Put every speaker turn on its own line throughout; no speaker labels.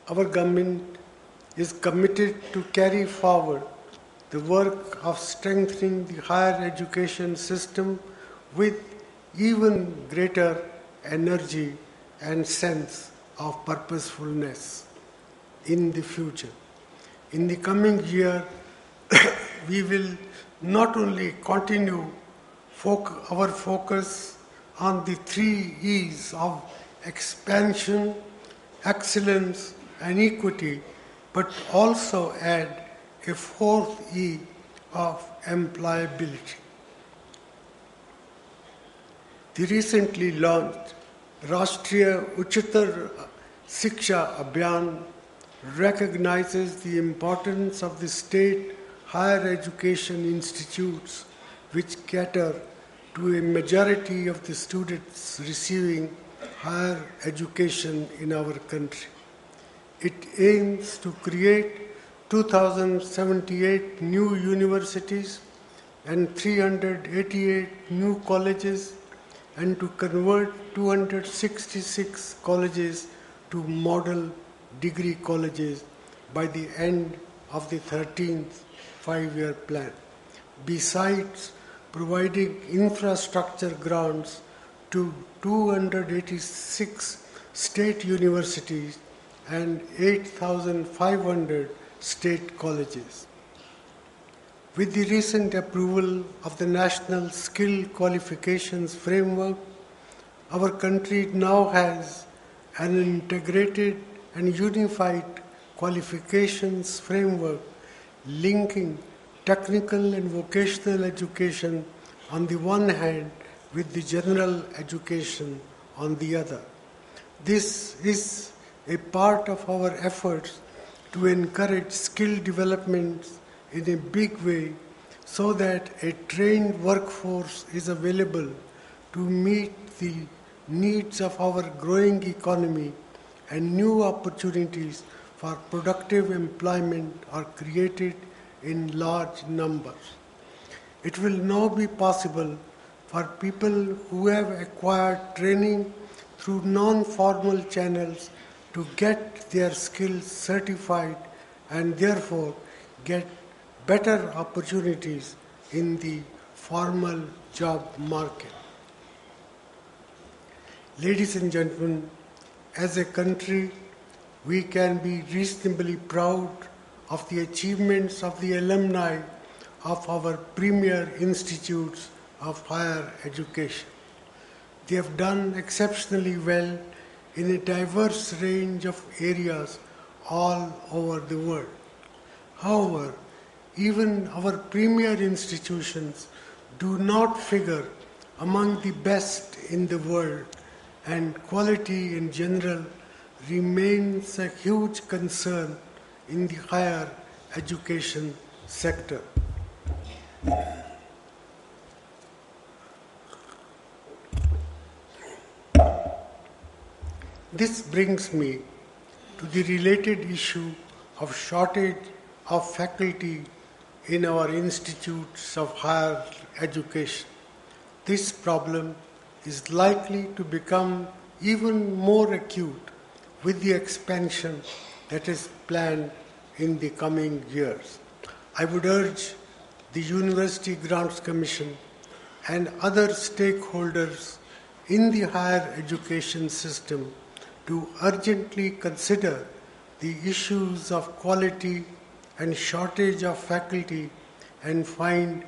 Our government is committed to carry forward the work of strengthening the higher education system with even greater energy and sense of purposefulness in the future. In the coming year, we will not only continue our focus on the three E's of expansion, excellence, and equity, but also add a fourth E of employability. The recently launched Rashtriya Uchitar Shiksha Abhiyan recognizes the importance of the state higher education institutes which cater to a majority of the students receiving higher education in our country. It aims to create 2,078 new universities and 388 new colleges and to convert 266 colleges to model degree colleges by the end of the 13th five-year plan. Besides providing infrastructure grants to 286 state universities and 8,500 state colleges. With the recent approval of the National Skill Qualifications Framework, our country now has an integrated and unified qualifications framework linking technical and vocational education on the one hand with the general education on the other. This is a part of our efforts to encourage skill development in a big way so that a trained workforce is available to meet the needs of our growing economy and new opportunities for productive employment are created in large numbers. It will now be possible for people who have acquired training through non-formal channels to get their skills certified and therefore get better opportunities in the formal job market. Ladies and gentlemen, as a country, we can be reasonably proud of the achievements of the alumni of our premier institutes of higher education. They have done exceptionally well in a diverse range of areas all over the world. However, even our premier institutions do not figure among the best in the world, and quality in general remains a huge concern in the higher education sector. This brings me to the related issue of shortage of faculty in our institutes of higher education. This problem is likely to become even more acute with the expansion that is planned in the coming years. I would urge the University Grants Commission and other stakeholders in the higher education system to urgently consider the issues of quality and shortage of faculty and find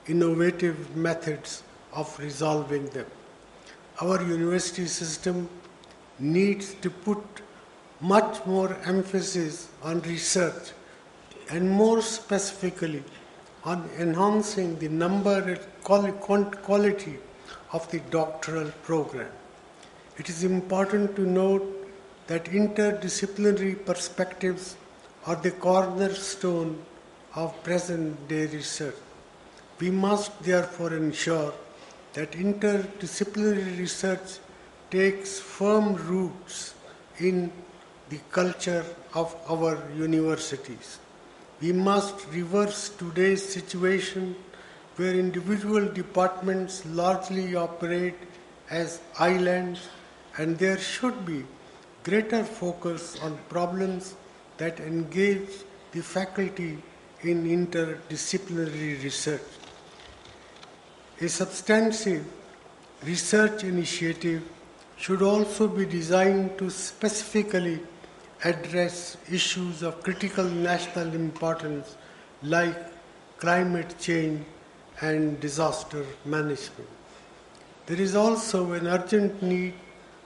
innovative methods of resolving them. Our university system needs to put much more emphasis on research and more specifically on enhancing the number and quality of the doctoral program. It is important to note that interdisciplinary perspectives are the cornerstone of present-day research. We must therefore ensure that interdisciplinary research takes firm roots in the culture of our universities. We must reverse today's situation where individual departments largely operate as islands, and there should be greater focus on problems that engage the faculty in interdisciplinary research. A substantive research initiative should also be designed to specifically address issues of critical national importance like climate change and disaster management. There is also an urgent need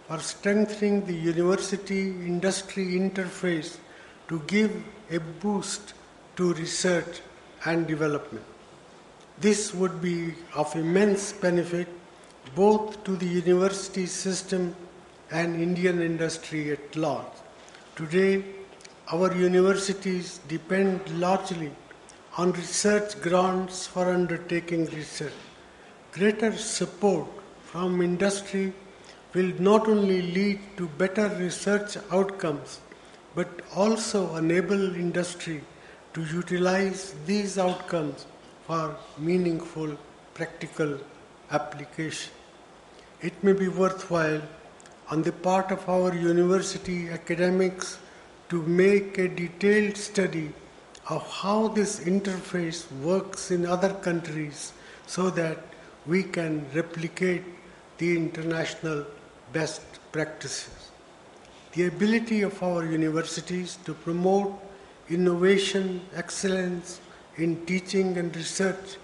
for strengthening the university-industry interface to give a boost to research and development. This would be of immense benefit both to the university system and Indian industry at large. Today, our universities depend largely on research grants for undertaking research. Greater support from industry will not only lead to better research outcomes, but also enable industry to utilize these outcomes for meaningful practical application. It may be worthwhile on the part of our university academics to make a detailed study of how this interface works in other countries so that we can replicate the international best practices. The ability of our universities to promote innovation, excellence in teaching and research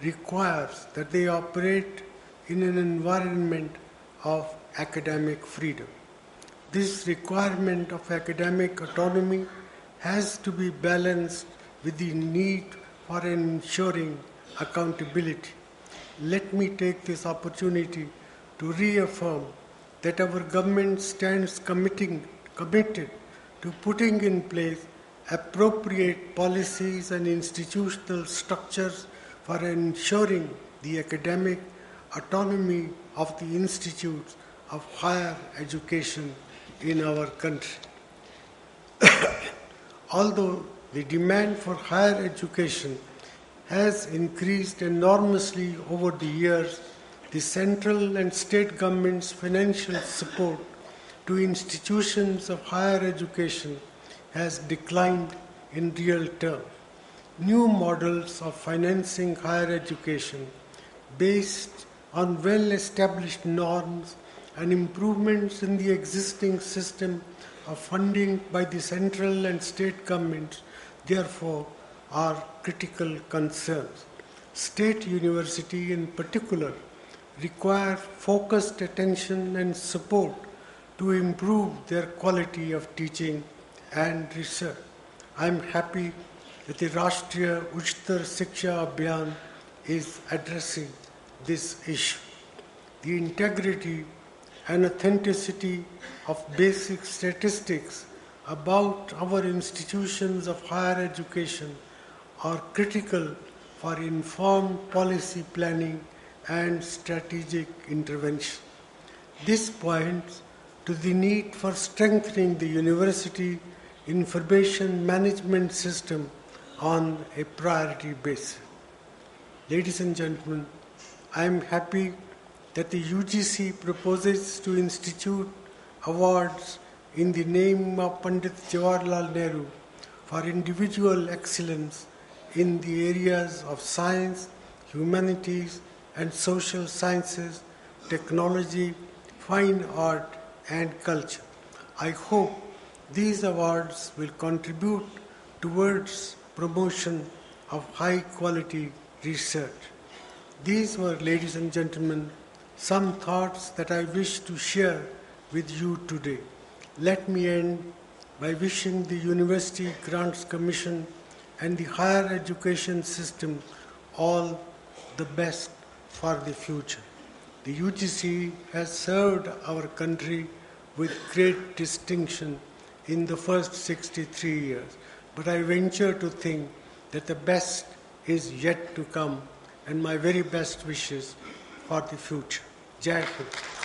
requires that they operate in an environment of academic freedom. This requirement of academic autonomy has to be balanced with the need for ensuring accountability. Let me take this opportunity to reaffirm that our government stands committed to putting in place appropriate policies and institutional structures for ensuring the academic autonomy of the institutes of higher education in our country. Although the demand for higher education has increased enormously over the years, the central and state government's financial support to institutions of higher education has declined in real terms. New models of financing higher education based on well-established norms and improvements in the existing system of funding by the central and state governments, therefore, are critical concerns. State universities in particular require focused attention and support to improve their quality of teaching and research. I am happy that the Rashtriya Uchtar Shiksha Abhiyan is addressing this issue. The integrity and authenticity of basic statistics about our institutions of higher education are critical for informed policy planning and strategic intervention. This points to the need for strengthening the university information management system on a priority basis. Ladies and gentlemen, I am happy that the UGC proposes to institute awards in the name of Pandit Jawaharlal Nehru for individual excellence in the areas of science, humanities, and social sciences, technology, fine art, and culture. I hope these awards will contribute towards promotion of high-quality research. These were, ladies and gentlemen, some thoughts that I wish to share with you today. Let me end by wishing the University Grants Commission and the higher education system all the best for the future. The UGC has served our country with great distinction in the first 63 years, but I venture to think that the best is yet to come, and my very best wishes for the future. Jai Hind.